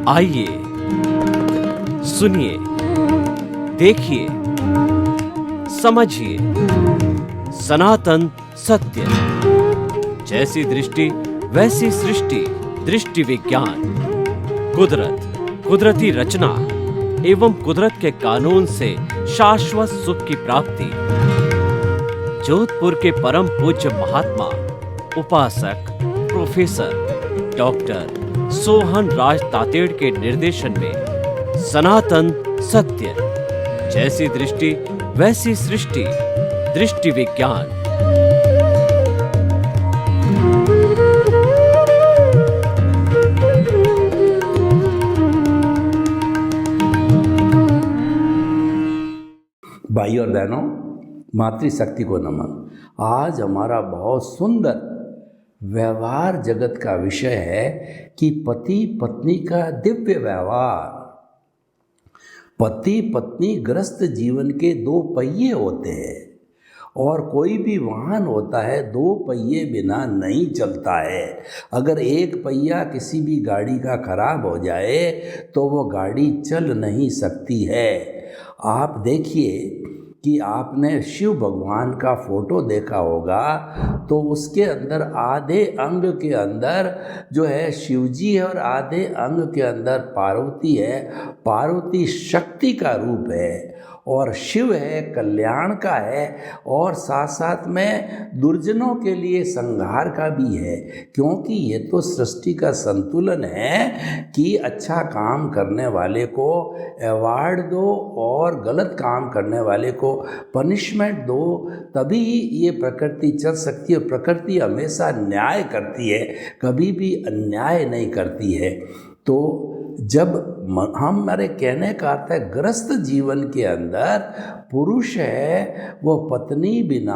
आइए सुनिए, देखिए, समझिए सनातन सत्य। जैसी दृष्टि वैसी सृष्टि, दृष्टि विज्ञान। कुदरत, कुदरती रचना एवं कुदरत के कानून से शाश्वत सुख की प्राप्ति। जोधपुर के परम पूज्य महात्मा उपासक प्रोफेसर डॉक्टर सोहन राज तातेड़ के निर्देशन में सनातन सत्य। जैसी दृष्टि वैसी सृष्टि, दृष्टि विज्ञान। भाई और बहनों, मातृशक्ति को नमन। आज हमारा बहुत सुंदर व्यवहार जगत का विषय है कि पति पत्नी का दिव्य व्यवहार। पति पत्नी ग्रस्त जीवन के दो पहिए होते हैं और कोई भी वाहन होता है दो पहिए बिना नहीं चलता है। अगर एक पहिया किसी भी गाड़ी का खराब हो जाए तो वो गाड़ी चल नहीं सकती है। आप देखिए कि आपने शिव भगवान का फोटो देखा होगा तो उसके अंदर आधे अंग के अंदर जो है शिव जी है और आधे अंग के अंदर पार्वती है। पार्वती शक्ति का रूप है और शिव है कल्याण का है और साथ साथ में दुर्जनों के लिए संहार का भी है, क्योंकि ये तो सृष्टि का संतुलन है कि अच्छा काम करने वाले को अवार्ड दो और गलत काम करने वाले को पनिशमेंट दो, तभी ये प्रकृति चल सकती है। प्रकृति हमेशा न्याय करती है, कभी भी अन्याय नहीं करती है। तो जब हमारे कहने का अर्थ है ग्रस्त जीवन के अंदर पुरुष है वो पत्नी बिना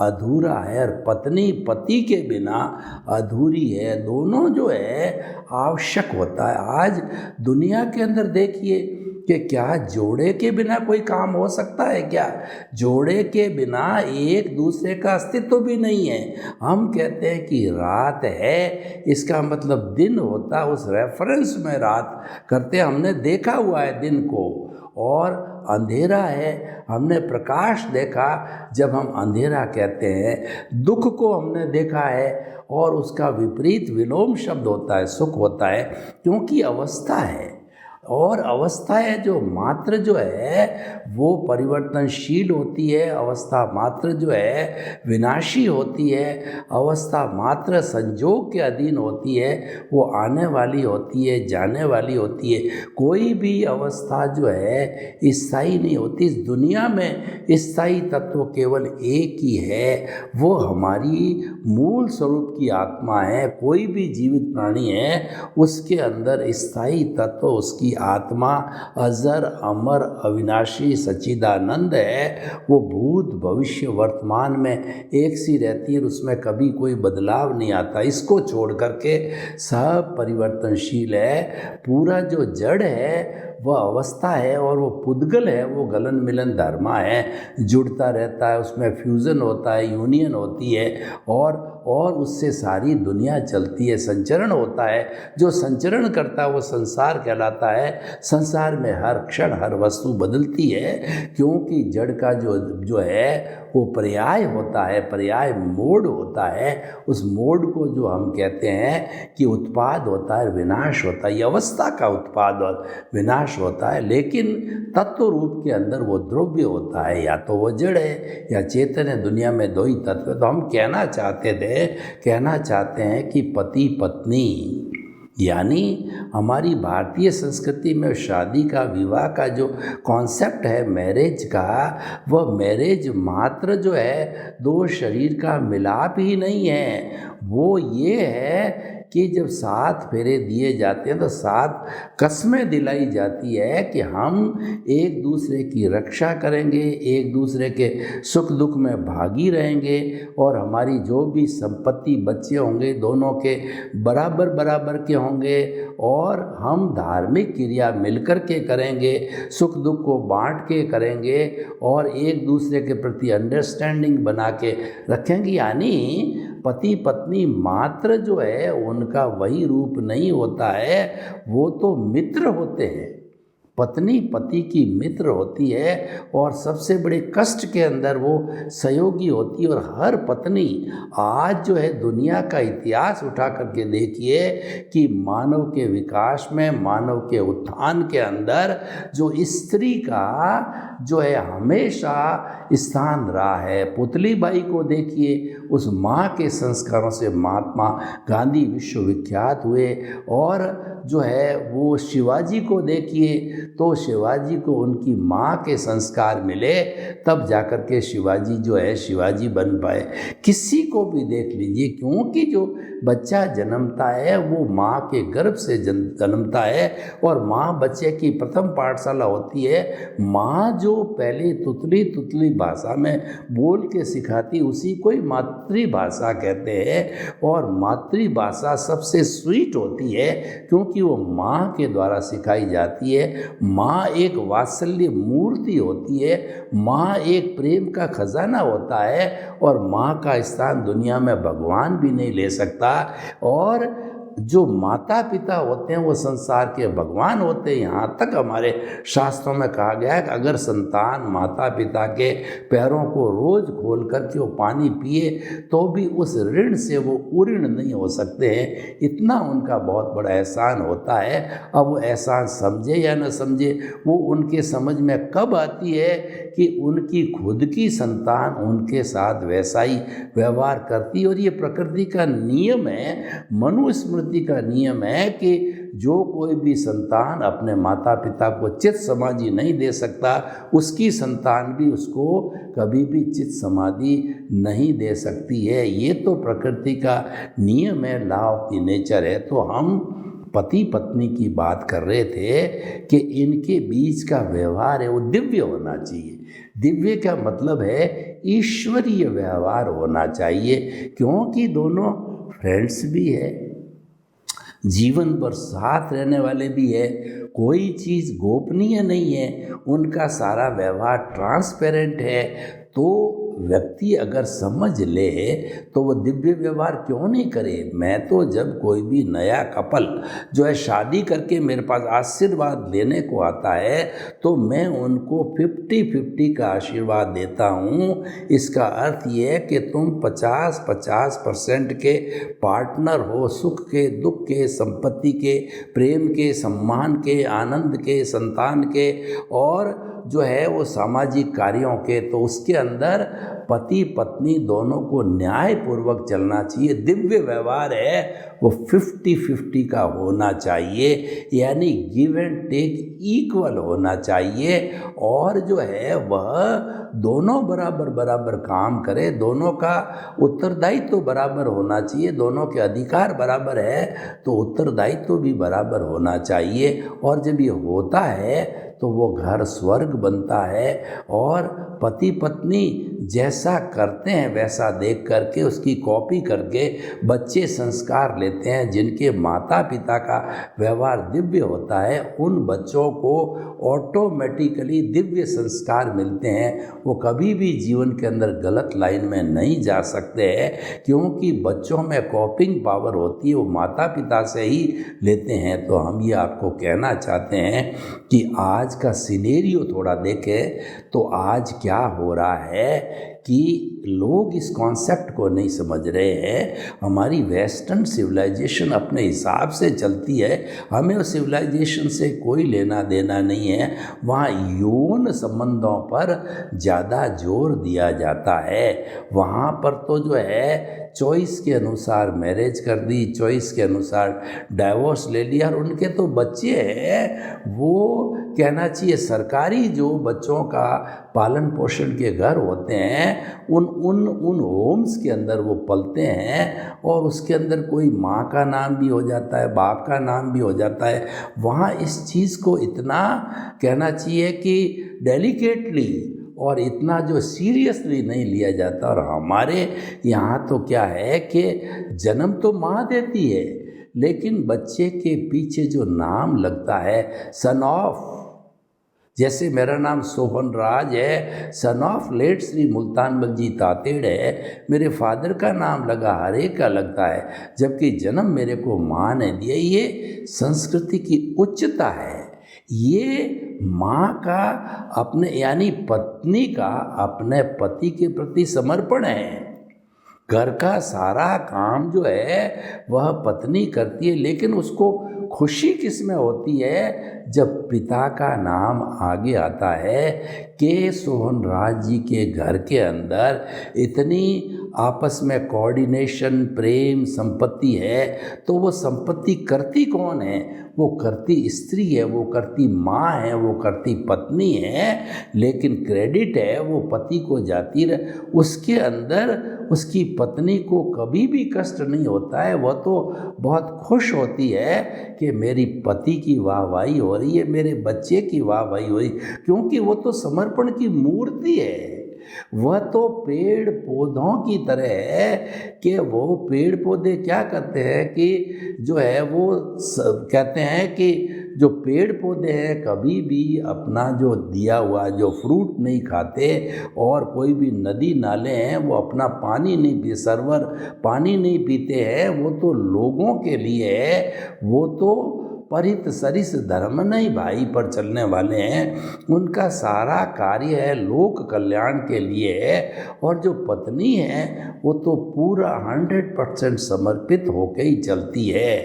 अधूरा है और पत्नी पति के बिना अधूरी है। दोनों जो है आवश्यक होता है। आज दुनिया के अंदर देखिए कि क्या जोड़े के बिना कोई काम हो सकता है? क्या जोड़े के बिना एक दूसरे का अस्तित्व भी नहीं है। हम कहते हैं कि रात है, इसका मतलब दिन होता, उस रेफरेंस में रात करते। हमने देखा हुआ है दिन को। और अंधेरा है, हमने प्रकाश देखा जब हम अंधेरा कहते हैं। दुख को हमने देखा है और उसका विपरीत विलोम शब्द होता है, सुख होता है, क्योंकि अवस्था है। और अवस्थाएं जो मात्र जो है वो परिवर्तनशील होती है। अवस्था मात्र जो है विनाशी होती है। अवस्था मात्र संजोग के अधीन होती है, वो आने वाली होती है, जाने वाली होती है। कोई भी अवस्था जो है स्थायी नहीं होती। इस दुनिया में स्थायी तत्व केवल एक ही है, वो हमारी मूल स्वरूप की आत्मा है। कोई भी जीवित प्राणी है उसके अंदर स्थायी तत्व उसकी आत्मा अजर अमर अविनाशी सच्चिदानंद है। वो भूत भविष्य वर्तमान में एक सी रहती है, उसमें कभी कोई बदलाव नहीं आता। इसको छोड़ करके सब परिवर्तनशील है। पूरा जो जड़ है वह अवस्था है और वो पुद्गल है, वो गलन मिलन धर्मा है, जुड़ता रहता है, उसमें फ्यूज़न होता है, यूनियन होती है और उससे सारी दुनिया चलती है। संचरण होता है, जो संचरण करता है वो संसार कहलाता है। संसार में हर क्षण हर वस्तु बदलती है, क्योंकि जड़ का जो है वो पर्याय होता है, पर्याय मोड होता है। उस मोड को जो हम कहते हैं कि उत्पाद होता है, विनाश होता है। ये अवस्था का उत्पाद और विनाश होता है, लेकिन तत्व रूप के अंदर वो द्रव्य होता है, या तो वो जड़ है या चेतन है। दुनिया में दो ही तत्व। तो हम कहना चाहते हैं कि पति पत्नी, यानी हमारी भारतीय संस्कृति में शादी का, विवाह का जो कॉन्सेप्ट है मैरिज का, वह मैरिज मात्र जो है दो शरीर का मिलाप ही नहीं है। वो ये है कि जब 7 फेरे दिए जाते हैं तो 7 कस्में दिलाई जाती है कि हम एक दूसरे की रक्षा करेंगे, एक दूसरे के सुख दुख में भागी रहेंगे और हमारी जो भी संपत्ति बच्चे होंगे दोनों के बराबर बराबर के होंगे और हम धार्मिक क्रिया मिलकर के करेंगे, सुख दुख को बांट के करेंगे और एक दूसरे के प्रति अंडरस्टैंडिंग बना के रखेंगे। यानी पति पत्नी मात्र जो है उनका वही रूप नहीं होता है, वो तो मित्र होते हैं। पत्नी पति की मित्र होती है और सबसे बड़े कष्ट के अंदर वो सहयोगी होती है। और हर पत्नी आज जो है दुनिया का इतिहास उठा करके देखिए कि मानव के विकास में, मानव के उत्थान के अंदर जो स्त्री का जो है हमेशा स्थान रहा है। पुतली बाई को देखिए, उस माँ के संस्कारों से महात्मा गांधी विश्वविख्यात हुए। और जो है वो शिवाजी को देखिए, तो शिवाजी को उनकी माँ के संस्कार मिले, तब जाकर के शिवाजी जो है शिवाजी बन पाए। किसी को भी देख लीजिए, क्योंकि जो बच्चा जन्मता है वो माँ के गर्भ से जन्मता है और माँ बच्चे की प्रथम पाठशाला होती है। माँ जो पहले तुतली तुतली भाषा में बोल के सिखाती, उसी को ही मातृभाषा कहते हैं। और मातृभाषा सबसे स्वीट होती है क्योंकि वो माँ के द्वारा सिखाई जाती है। माँ एक वात्सल्य मूर्ति होती है, माँ एक प्रेम का खजाना होता है और माँ का स्थान दुनिया में भगवान भी नहीं ले सकता। और जो माता पिता होते हैं वो संसार के भगवान होते हैं। यहाँ तक हमारे शास्त्रों में कहा गया है कि अगर संतान माता पिता के पैरों को रोज खोल करके वो पानी पिए तो भी उस ऋण से वो उऋण नहीं हो सकते हैं। इतना उनका बहुत बड़ा एहसान होता है। अब वो एहसान समझे या न समझे, वो उनके समझ में कब आती है कि उनकी खुद की संतान उनके साथ वैसा ही व्यवहार करती है। और ये प्रकृति का नियम है, मनुस्मृति का नियम है कि जो कोई भी संतान अपने माता पिता को चित समाधि नहीं दे सकता, उसकी संतान भी उसको कभी भी चित समाधि नहीं दे सकती है। ये तो प्रकृति का नियम है, लॉ ऑफ द नेचर है। तो हम पति पत्नी की बात कर रहे थे कि इनके बीच का व्यवहार है वो दिव्य होना चाहिए। दिव्य का मतलब है ईश्वरीय व्यवहार होना चाहिए, क्योंकि दोनों फ्रेंड्स भी है, जीवन भर साथ रहने वाले भी है, कोई चीज़ गोपनीय नहीं है, उनका सारा व्यवहार ट्रांसपेरेंट है। तो व्यक्ति अगर समझ ले तो वो दिव्य व्यवहार क्यों नहीं करे। मैं तो जब कोई भी नया कपल जो है शादी करके मेरे पास आशीर्वाद लेने को आता है तो मैं उनको 50-50 का आशीर्वाद देता हूँ। इसका अर्थ ये है कि तुम 50-50% के पार्टनर हो, सुख के, दुख के, संपत्ति के, प्रेम के, सम्मान के, आनंद के, संतान के और जो है वो सामाजिक कार्यों के। तो उसके अंदर पति पत्नी दोनों को न्यायपूर्वक चलना चाहिए। दिव्य व्यवहार है वो 50-50 का होना चाहिए, यानी गिव एंड टेक इक्वल होना चाहिए। और जो है वह दोनों बराबर बराबर काम करे, दोनों का उत्तरदायित्व तो बराबर होना चाहिए। दोनों के अधिकार बराबर है तो उत्तरदायित्व तो भी बराबर होना चाहिए। और जब ये होता है तो वो घर स्वर्ग बनता है। और पति पत्नी जैसा करते हैं वैसा देख करके उसकी कॉपी करके बच्चे संस्कार लेते हैं। जिनके माता पिता का व्यवहार दिव्य होता है उन बच्चों को ऑटोमेटिकली दिव्य संस्कार मिलते हैं। वो कभी भी जीवन के अंदर गलत लाइन में नहीं जा सकते हैं, क्योंकि बच्चों में कॉपिंग पावर होती है, वो माता पिता से ही लेते हैं। तो हम ये आपको कहना चाहते हैं कि आज का सिनेरियो थोड़ा देखें तो आज क्या हो रहा है कि लोग इस कॉन्सेप्ट को नहीं समझ रहे हैं। हमारी वेस्टर्न सिविलाइजेशन अपने हिसाब से चलती है, हमें उस सिविलाइजेशन से कोई लेना देना नहीं है। वहाँ यौन संबंधों पर ज़्यादा जोर दिया जाता है। वहाँ पर तो जो है चॉइस के अनुसार मैरिज कर दी, चॉइस के अनुसार डाइवोर्स ले लिया। और उनके तो बच्चे हैं, वो कहना चाहिए सरकारी जो बच्चों का पालन पोषण के घर होते हैं उन होम्स के अंदर वो पलते हैं। और उसके अंदर कोई माँ का नाम भी हो जाता है, बाप का नाम भी हो जाता है। वहाँ इस चीज़ को इतना कहना चाहिए कि डेलिकेटली और इतना जो सीरियसली नहीं लिया जाता। और हमारे यहाँ तो क्या है कि जन्म तो माँ देती है, लेकिन बच्चे के पीछे जो नाम लगता है सन ऑफ, जैसे मेरा नाम सोहन राज है, सन ऑफ लेट श्री मुल्तानमल जी तातेड़ है, मेरे फादर का नाम लगा हर एक का लगता है, जबकि जन्म मेरे को माँ ने दिया। ये संस्कृति की उच्चता है। ये माँ का अपने यानी पत्नी का अपने पति के प्रति समर्पण है। घर का सारा काम जो है वह पत्नी करती है, लेकिन उसको खुशी किस में होती है? जब पिता का नाम आगे आता है कि सोहन राज जी के घर के अंदर इतनी आपस में कोऑर्डिनेशन, प्रेम, संपत्ति है, तो वो संपत्ति करती कौन है? वो करती स्त्री है, वो करती माँ है, वो करती पत्नी है, लेकिन क्रेडिट है वो पति को जाती रहे। उसके अंदर उसकी पत्नी को कभी भी कष्ट नहीं होता है। वह तो बहुत खुश होती है कि मेरी पति की वाहवाही हो रही है, मेरे बच्चे की वाहवाही हो रही, क्योंकि वो तो समर्पण की मूर्ति है। वह तो पेड़ पौधों की तरह है कि वो पेड़ पौधे क्या करते हैं कि जो है वो कहते हैं कि जो पेड़ पौधे हैं कभी भी अपना जो दिया हुआ जो फ्रूट नहीं खाते, और कोई भी नदी नाले हैं वो अपना पानी नहीं पी सरवर पानी नहीं पीते हैं। वो तो लोगों के लिए है, वो तो परित सरिस धर्म नहीं भाई पर चलने वाले हैं। उनका सारा कार्य है लोक कल्याण के लिए है। और जो पत्नी है वो तो पूरा 100% समर्पित होकर ही चलती है।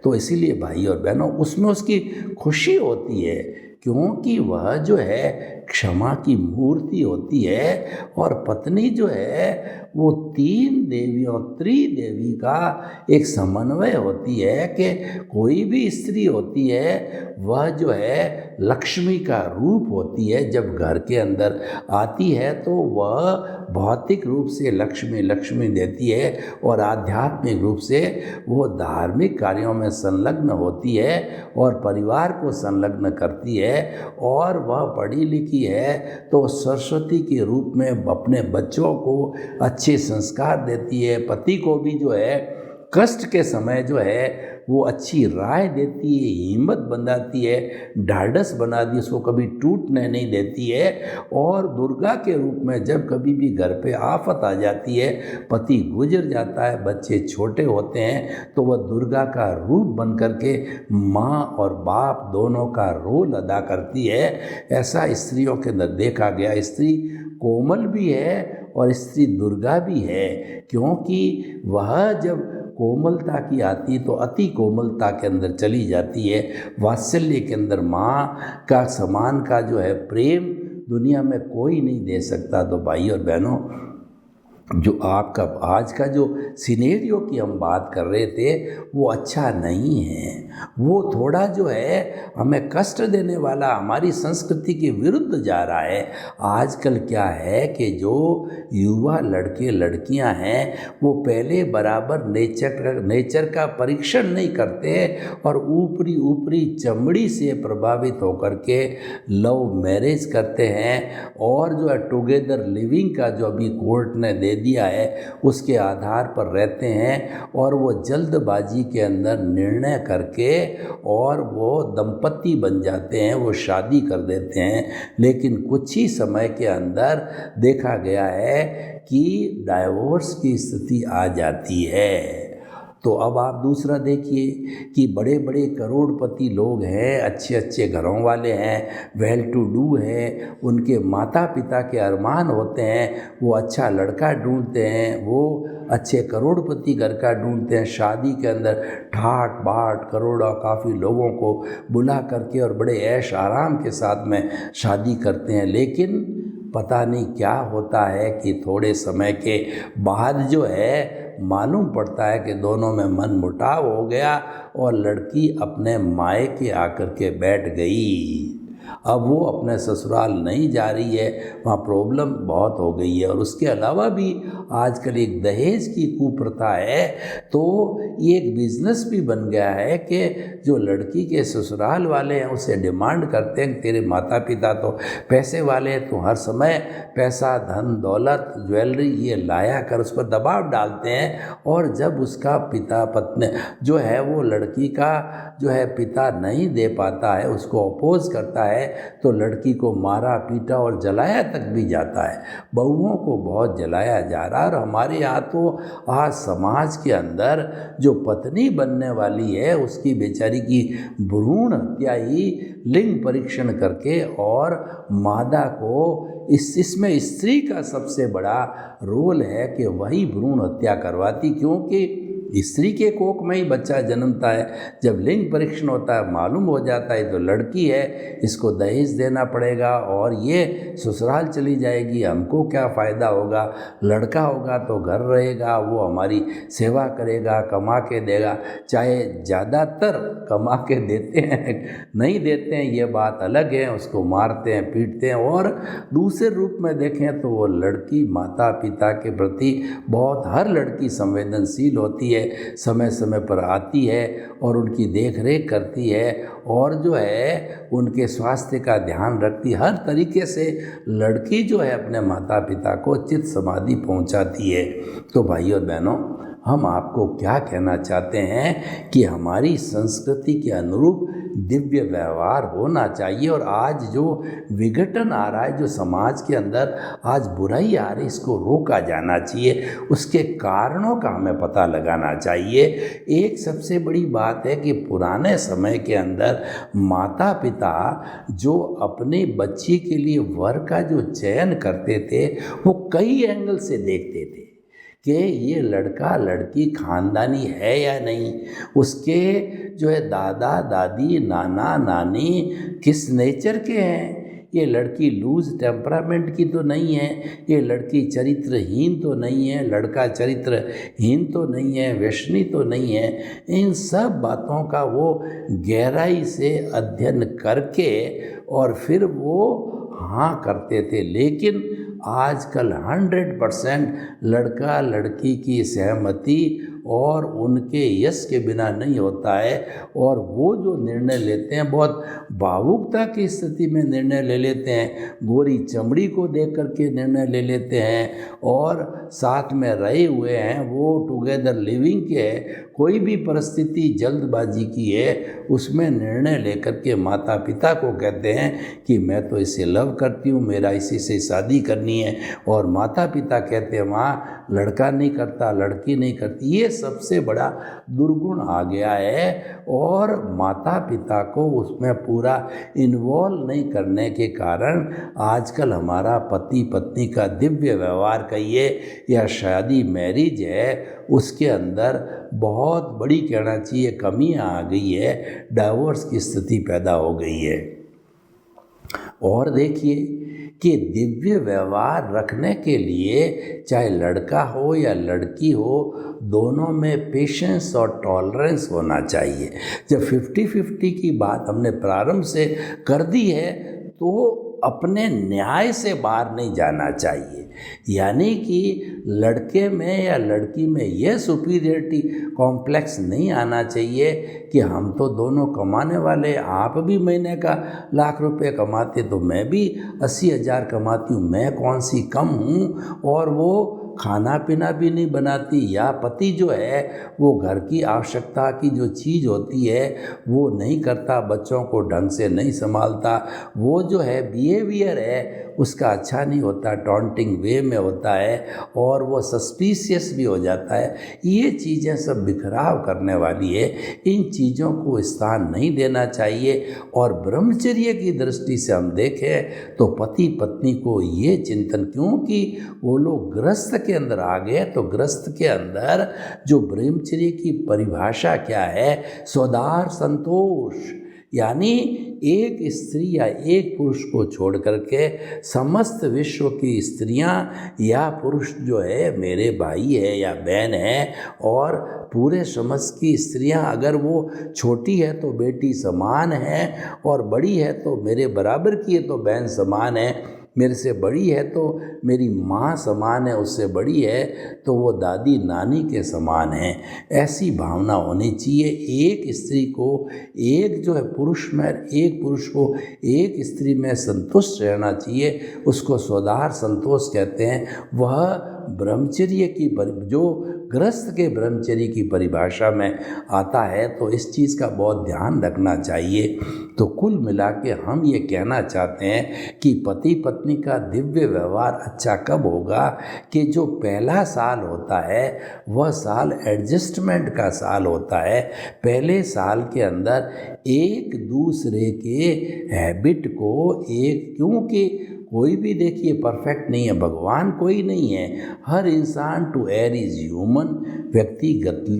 तो इसीलिए भाई और बहनों, उसमें उसकी खुशी होती है, क्योंकि वह जो है क्षमा की मूर्ति होती है। और पत्नी जो है वो 3 देवियों त्रिदेवी का एक समन्वय होती है कि कोई भी स्त्री होती है वह जो है लक्ष्मी का रूप होती है। जब घर के अंदर आती है तो वह भौतिक रूप से लक्ष्मी देती है, और आध्यात्मिक रूप से वो धार्मिक कार्यों में संलग्न होती है और परिवार को संलग्न करती है। और वह पढ़ी लिखी है तो सरस्वती के रूप में अपने बच्चों को अच्छे संस्कार देती है। पति को भी जो है कष्ट के समय जो है वो अच्छी राय देती है, हिम्मत बनाती है, ढाढ़स बनाती है, उसको कभी टूटने नहीं देती है। और दुर्गा के रूप में जब कभी भी घर पे आफत आ जाती है, पति गुजर जाता है, बच्चे छोटे होते हैं, तो वह दुर्गा का रूप बन करके माँ और बाप दोनों का रोल अदा करती है। ऐसा स्त्रियों के अंदर देखा गया। स्त्री कोमल भी है और स्त्री दुर्गा भी है, क्योंकि वह जब कोमलता की आती तो अति कोमलता के अंदर चली जाती है। वात्सल्य के अंदर माँ का समान का जो है प्रेम दुनिया में कोई नहीं दे सकता। तो भाई और बहनों, जो आपका आज का जो सिनेरियो की हम बात कर रहे थे वो अच्छा नहीं है। वो थोड़ा जो है हमें कष्ट देने वाला, हमारी संस्कृति के विरुद्ध जा रहा है। आजकल क्या है कि जो युवा लड़के लड़कियां हैं वो पहले बराबर नेचर का परीक्षण नहीं करते और ऊपरी चमड़ी से प्रभावित होकर के लव मैरिज करते हैं। और जो है टुगेदर लिविंग का जो अभी कोर्ट ने दे दिया है उसके आधार पर रहते हैं, और वो जल्दबाजी के अंदर निर्णय करके और वो दंपति बन जाते हैं, वो शादी कर देते हैं। लेकिन कुछ ही समय के अंदर देखा गया है कि डाइवोर्स की स्थिति आ जाती है। तो अब आप दूसरा देखिए कि बड़े बड़े करोड़पति लोग हैं, अच्छे अच्छे घरों वाले हैं, वेल टू डू हैं, उनके माता पिता के अरमान होते हैं, वो अच्छा लड़का ढूंढते हैं, वो अच्छे करोड़पति घर का ढूंढते हैं, शादी के अंदर ठाट बाट करोड़ों काफ़ी लोगों को बुला करके और बड़े ऐश आराम के साथ में शादी करते हैं। लेकिन पता नहीं क्या होता है कि थोड़े समय के बाद जो है मालूम पड़ता है कि दोनों में मन मुटाव हो गया और लड़की अपने मायके आकर के बैठ गई। अब वो अपने ससुराल नहीं जा रही है, वहाँ प्रॉब्लम बहुत हो गई है। और उसके अलावा भी आजकल एक दहेज की कुप्रथा है। तो ये एक बिजनेस भी बन गया है कि जो लड़की के ससुराल वाले हैं उसे डिमांड करते हैं कि तेरे माता पिता तो पैसे वाले हैं, तो हर समय पैसा, धन दौलत, ज्वेलरी ये लाया कर, उस पर दबाव डालते हैं। और जब उसका पिता पत्नी जो है वो लड़की का जो है पिता नहीं दे पाता है, उसको अपोज करता है, तो लड़की को मारा पीटा और जलाया तक भी जाता है। बहुओं को बहुत जलाया जा रहा है। और हमारे यहाँ तो आज समाज के अंदर जो पत्नी बनने वाली है उसकी बेचारी की भ्रूण हत्या ही लिंग परीक्षण करके, और मादा को इसमें स्त्री का सबसे बड़ा रोल है कि वही भ्रूण हत्या करवाती, क्योंकि स्त्री के कोख में ही बच्चा जन्मता है। जब लिंग परीक्षण होता है मालूम हो जाता है तो लड़की है, इसको दहेज देना पड़ेगा और ये ससुराल चली जाएगी, हमको क्या फ़ायदा होगा। लड़का होगा तो घर रहेगा, वो हमारी सेवा करेगा, कमा के देगा। चाहे ज़्यादातर कमा के देते हैं, नहीं देते हैं ये बात अलग है, उसको मारते हैं पीटते हैं। और दूसरे रूप में देखें तो वो लड़की माता पिता के प्रति बहुत, हर लड़की संवेदनशील होती है, समय समय पर आती है और उनकी देख रेख करती है, और जो है उनके स्वास्थ्य का ध्यान रखती। हर तरीके से लड़की जो है अपने माता पिता को चित समाधि पहुंचाती है। तो भाइयों और बहनों, हम आपको क्या कहना चाहते हैं कि हमारी संस्कृति के अनुरूप दिव्य व्यवहार होना चाहिए। और आज जो विघटन आ रहा है, जो समाज के अंदर आज बुराई आ रही, इसको रोका जाना चाहिए। उसके कारणों का हमें पता लगाना चाहिए। एक सबसे बड़ी बात है कि पुराने समय के अंदर माता पिता जो अपनी बच्ची के लिए वर का जो चयन करते थे, वो कई एंगल से देखते थे कि ये लड़का लड़की खानदानी है या नहीं, उसके जो है दादा दादी नाना नानी किस नेचर के हैं, ये लड़की लूज टेम्परामेंट की तो नहीं है, ये लड़की चरित्रहीन तो नहीं है, लड़का चरित्रहीन तो नहीं है, व्यसनी तो नहीं है। इन सब बातों का वो गहराई से अध्ययन करके और फिर वो हाँ करते थे। लेकिन आजकल 100% लड़का लड़की की सहमति और उनके यश के बिना नहीं होता है, और वो जो निर्णय लेते हैं बहुत भावुकता की स्थिति में निर्णय ले लेते हैं, गोरी चमड़ी को देख करके निर्णय ले लेते हैं, और साथ में रहे हुए हैं, वो टुगेदर लिविंग के है, कोई भी परिस्थिति जल्दबाजी की है उसमें निर्णय लेकर के माता पिता को कहते हैं कि मैं तो इसे लव करती हूँ, मेरा इसी से शादी करनी है, और माता पिता कहते हैं माँ लड़का नहीं करता, लड़की नहीं करती। ये सबसे बड़ा दुर्गुण आ गया है, और माता पिता को उसमें पूरा इन्वॉल्व नहीं करने के कारण आजकल हमारा पति पत्नी का दिव्य व्यवहार कहिए या शादी मैरिज है, उसके अंदर बहुत बड़ी कहना चाहिए कमियां आ गई है, डाइवोर्स की स्थिति पैदा हो गई है। और देखिए कि दिव्य व्यवहार रखने के लिए चाहे लड़का हो या लड़की हो, दोनों में पेशेंस और टॉलरेंस होना चाहिए। जब 50-50 की बात हमने प्रारंभ से कर दी है तो अपने न्याय से बाहर नहीं जाना चाहिए। यानी कि लड़के में या लड़की में यह सुपीरियरिटी कॉम्प्लेक्स नहीं आना चाहिए कि हम तो दोनों कमाने वाले, आप भी महीने का लाख रुपए कमाते तो मैं भी 80,000 कमाती हूँ, मैं कौन सी कम हूँ। और वो खाना पीना भी नहीं बनाती, या पति जो है वो घर की आवश्यकता की जो चीज़ होती है वो नहीं करता, बच्चों को ढंग से नहीं संभालता, वो जो है बिहेवियर है उसका अच्छा नहीं होता, टॉन्टिंग वे में होता है, और वो सस्पिशियस भी हो जाता है। ये चीज़ें सब बिखराव करने वाली है, इन चीज़ों को स्थान नहीं देना चाहिए। और ब्रह्मचर्य की दृष्टि से हम देखें तो पति पत्नी को ये चिंतन, क्योंकि वो लोग गृहस्थ के अंदर आ गए, तो गृहस्थ के अंदर जो ब्रह्मचर्य की परिभाषा क्या है, स्वदार संतोष, यानी एक स्त्री या एक पुरुष को छोड़ करके समस्त विश्व की स्त्रियां या पुरुष जो है मेरे भाई है या बहन है, और पूरे समाज की स्त्रियां अगर वो छोटी है तो बेटी समान है, और बड़ी है तो मेरे बराबर की है तो बहन समान है। मेरे से बड़ी है तो मेरी माँ समान है, उससे बड़ी है तो वो दादी नानी के समान है। ऐसी भावना होनी चाहिए। एक स्त्री को, एक जो है पुरुष में, एक पुरुष को एक स्त्री में संतुष्ट रहना चाहिए। उसको स्वदार संतोष कहते हैं। वह ब्रह्मचर्य की जो गृहस्थ के ब्रह्मचर्य की परिभाषा में आता है, तो इस चीज़ का बहुत ध्यान रखना चाहिए। तो कुल मिला के हम ये कहना चाहते हैं कि पति पत्नी का दिव्य व्यवहार अच्छा कब होगा कि जो पहला साल होता है वह साल एडजस्टमेंट का साल होता है। पहले साल के अंदर एक दूसरे के हैबिट को क्योंकि कोई भी देखिए परफेक्ट नहीं है, भगवान कोई नहीं है, हर इंसान टू एयर इज़ ह्यूमन। व्यक्ति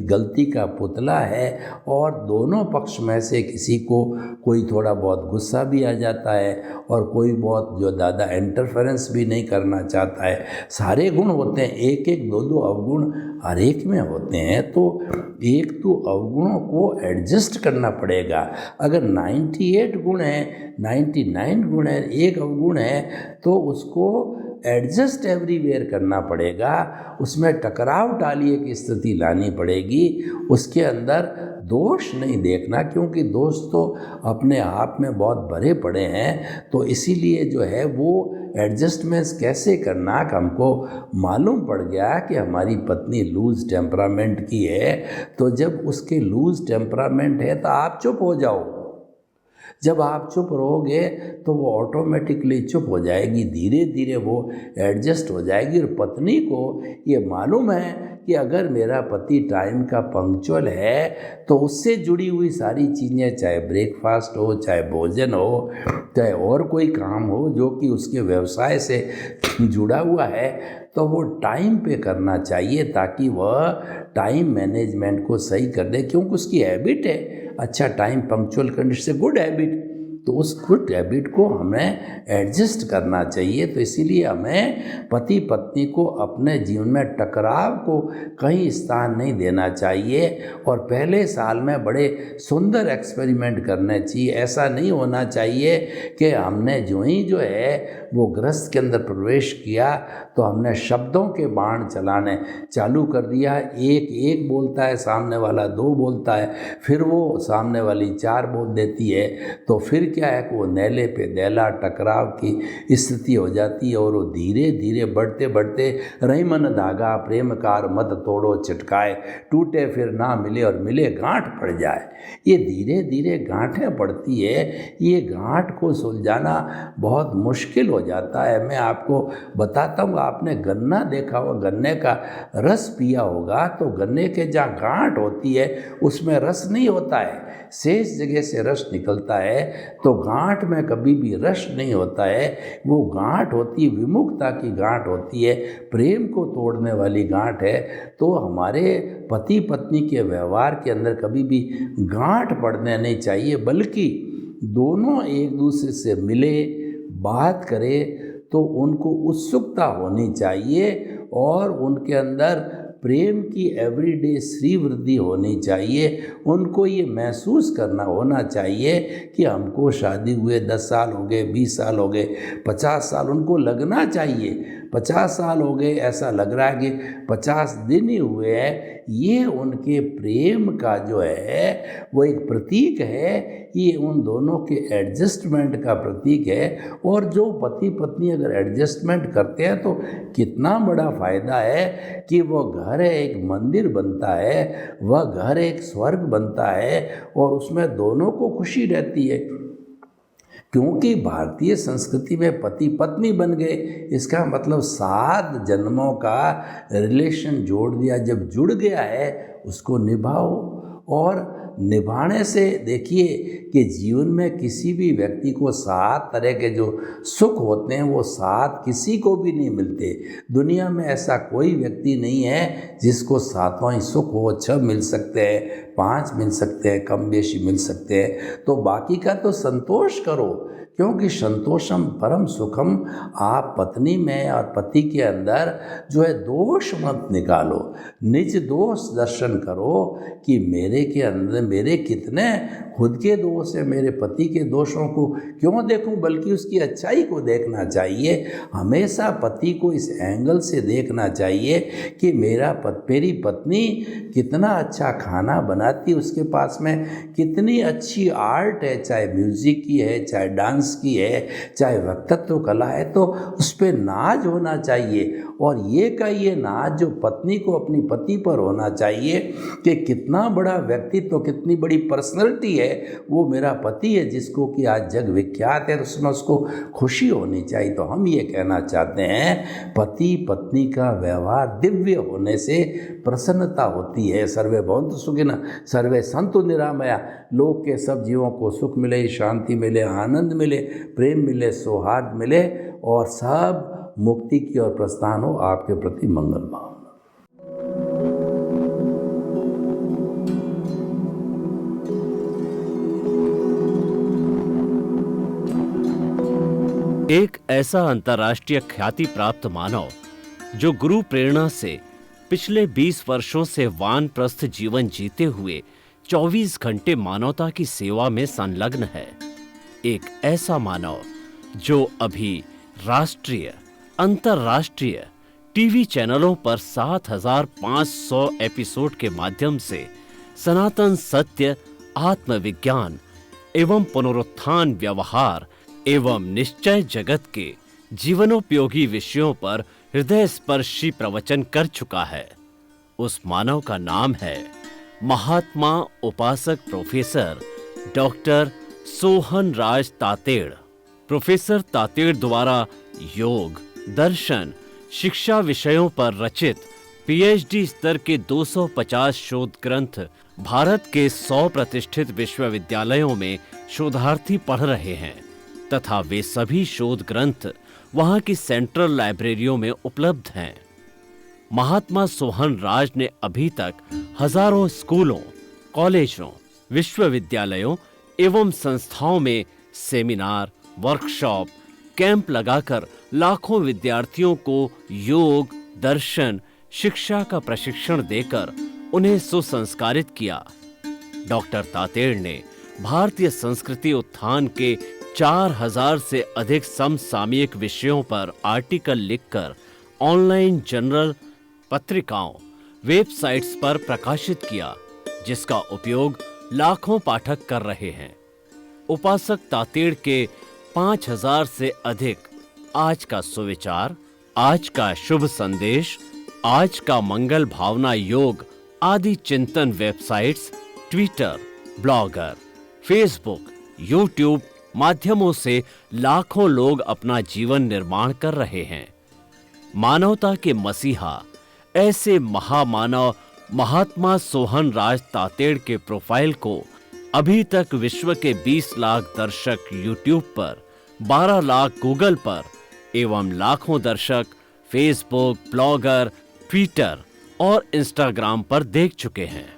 गलती का पुतला है और दोनों पक्ष में से किसी को कोई थोड़ा बहुत गुस्सा भी आ जाता है और कोई बहुत जो ज़्यादा इंटरफेरेंस भी नहीं करना चाहता है। सारे गुण होते हैं, एक एक दो दो अवगुण हर एक में होते हैं, तो एक तो अवगुणों को एडजस्ट करना पड़ेगा। अगर 98 गुण है, 99 गुण है, एक अवगुण है, तो उसको एडजस्ट एवरीवेयर करना पड़ेगा। उसमें टकराव टालिए की स्थिति लानी पड़ेगी। उसके अंदर दोष नहीं देखना, क्योंकि दोष तो अपने आप में बहुत भरे पड़े हैं। तो इसीलिए जो है वो एडजस्टमेंट्स कैसे करना, हमको मालूम पड़ गया कि हमारी पत्नी लूज टेम्परामेंट की है। तो जब उसके लूज टेम्परामेंट है तो आप चुप हो जाओ। जब आप चुप रहोगे तो वो ऑटोमेटिकली चुप हो जाएगी, धीरे धीरे वो एडजस्ट हो जाएगी। और पत्नी को ये मालूम है कि अगर मेरा पति टाइम का पंक्चुअल है तो उससे जुड़ी हुई सारी चीज़ें, चाहे ब्रेकफास्ट हो, चाहे भोजन हो, चाहे और कोई काम हो जो कि उसके व्यवसाय से जुड़ा हुआ है, तो वो टाइम पे करना चाहिए ताकि वह टाइम मैनेजमेंट को सही कर दे। क्योंकि उसकी हैबिट है अच्छा टाइम पंक्चुअल करने से, गुड हैबिट, तो उस गुड हैबिट को हमें एडजस्ट करना चाहिए। तो इसीलिए हमें पति पत्नी को अपने जीवन में टकराव को कहीं स्थान नहीं देना चाहिए और पहले साल में बड़े सुंदर एक्सपेरिमेंट करने चाहिए। ऐसा नहीं होना चाहिए कि हमने जो है वो गृहस्थ के अंदर प्रवेश किया तो हमने शब्दों के बाण चलाने चालू कर दिया। एक बोलता है, सामने वाला 2 बोलता है, फिर वो सामने वाली 4 बोल देती है, तो फिर क्या है कि वो नेले पे दैला टकराव की स्थिति हो जाती है और वो धीरे धीरे बढ़ते बढ़ते रही मन धागा प्रेम कार मत तोड़ो चिटकाए, टूटे फिर ना मिले और मिले गांठ पड़ जाए। ये धीरे धीरे गांठें पड़ती है। ये गांठ को सुलझाना बहुत मुश्किल हो जाता है। मैं आपको बताता हूँ, आपने गन्ना देखा होगा, गन्ने का रस पिया होगा, तो गन्ने के जहाँ गांठ होती है उसमें रस नहीं होता है, शेष जगह से रस निकलता है। तो गांठ में कभी भी रस नहीं होता है, वो गांठ होती है विमुखता की गांठ होती है, प्रेम को तोड़ने वाली गांठ है। तो हमारे पति पत्नी के व्यवहार के अंदर कभी भी गांठ पड़ने नहीं चाहिए, बल्कि दोनों एक दूसरे से मिले, बात करें तो उनको उत्सुकता होनी चाहिए और उनके अंदर प्रेम की एवरीडे श्री वृद्धि होनी चाहिए। उनको ये महसूस करना होना चाहिए कि हमको शादी हुए 10 साल हो गए, 20 साल हो गए, 50 साल, उनको लगना चाहिए 50 साल हो गए, ऐसा लग रहा है कि 50 दिन ही हुए हैं। ये उनके प्रेम का जो है वो एक प्रतीक है, ये उन दोनों के एडजस्टमेंट का प्रतीक है। और जो पति पत्नी अगर एडजस्टमेंट करते हैं तो कितना बड़ा फ़ायदा है कि वो घर है एक मंदिर बनता है, वह घर एक स्वर्ग बनता है और उसमें दोनों को खुशी रहती है। क्योंकि भारतीय संस्कृति में पति पत्नी बन गए, इसका मतलब 7 जन्मों का रिलेशन जोड़ दिया। जब जुड़ गया है उसको निभाओ, और निभाने से देखिए कि जीवन में किसी भी व्यक्ति को 7 तरह के जो सुख होते हैं वो 7 किसी को भी नहीं मिलते। दुनिया में ऐसा कोई व्यक्ति नहीं है जिसको 7वां ही सुख हो। 6 मिल सकते हैं, 5 मिल सकते हैं, कम बेशी मिल सकते हैं। तो बाकी का तो संतोष करो। क्योंकि संतोषम परम सुखम। आप पत्नी में और पति के अंदर जो है दोष मत निकालो, निज दोष दर्शन करो कि मेरे के अंदर मेरे कितने खुद के दोष है, मेरे पति के दोषों को क्यों देखूं, बल्कि उसकी अच्छाई को देखना चाहिए। हमेशा पति को इस एंगल से देखना चाहिए कि मेरी पत्नी कितना अच्छा खाना बनाती, उसके पास में कितनी अच्छी आर्ट है, चाहे म्यूज़िक की है, चाहे डांस की है, चाहे वक्तत्व कला है, तो उस पर नाज होना चाहिए। और ये नाज जो पत्नी को अपनी पति पर होना चाहिए कि कितना बड़ा व्यक्तित्व, कितनी बड़ी पर्सनैलिटी है वो मेरा पति है, जिसको कि आज जग विख्यात है, तो उसमें उसको खुशी होनी चाहिए। तो हम ये कहना चाहते हैं पति पत्नी का व्यवहार दिव्य होने से प्रसन्नता होती है। सर्वे भवन्तु सुखिनः सर्वे सन्तु निरामया। लोक के सब जीवों को सुख मिले, शांति मिले, आनंद मिले, प्रेम मिले, सौहार्द मिले और सब मुक्ति की ओर प्रस्थान हो। आपके प्रति मंगल भावना। एक ऐसा अंतर्राष्ट्रीय ख्याति प्राप्त मानव जो गुरु प्रेरणा से पिछले 20 वर्षों से वानप्रस्थ जीवन जीते हुए 24 घंटे मानवता की सेवा में संलग्न है। एक ऐसा मानव जो अभी राष्ट्रीय अंतर्राष्ट्रीय टीवी चैनलों पर 7,500 एपिसोड के माध्यम से सनातन सत्य, आत्मविज्ञान एवं पुनरुत्थान, व्यवहार एवं निश्चय जगत के जीवनोपयोगी विषयों पर हृदय स्पर्शी प्रवचन कर चुका है। उस मानव का नाम है महात्मा उपासक प्रोफेसर डॉक्टर सोहन राज तातेड़। प्रोफेसर तातेड़ द्वारा योग, दर्शन, शिक्षा विषयों पर रचित पीएचडी स्तर के 250 शोध ग्रंथ भारत के 100 प्रतिष्ठित विश्वविद्यालयों में शोधार्थी पढ़ रहे हैं तथा वे सभी शोध ग्रंथ वहां की सेंट्रल लाइब्रेरियों में उपलब्ध हैं। महात्मा सोहन राज ने अभी तक हजारों स्कूलों, कॉलेजों, विश्वविद्यालयों एवं संस्थाओं में सेमिनार, वर्कशॉप, कैंप लगाकर लाखों विद्यार्थियों को योग, दर्शन, शिक्षा का प्रशिक्षण देकर उन्हें सुसंस्कारित किया। डॉक्टर तातेड़ ने भारतीय संस्कृति उत्थान के 4000 से अधिक समसामयिक विषयों पर आर्टिकल लिखकर ऑनलाइन जर्नल, पत्रिकाओं, वेबसाइट्स पर प्रकाशित किया, जिसका उपयोग लाखों पाठक कर रहे हैं। उपासक तातेड़ के 5000 से अधिक आज का सुविचार, आज का शुभ संदेश, आज का मंगल भावना योग आदि चिंतन websites, Twitter, blogger, Facebook, YouTube माध्यमों से लाखों लोग अपना जीवन निर्माण कर रहे हैं। मानवता के मसीहा ऐसे महामानव महात्मा सोहन राज तातेड़ के प्रोफाइल को अभी तक विश्व के 20 लाख दर्शक यूट्यूब पर, 12 लाख गूगल पर एवं लाखों दर्शक फेसबुक, ब्लॉगर, ट्विटर और इंस्टाग्राम पर देख चुके हैं।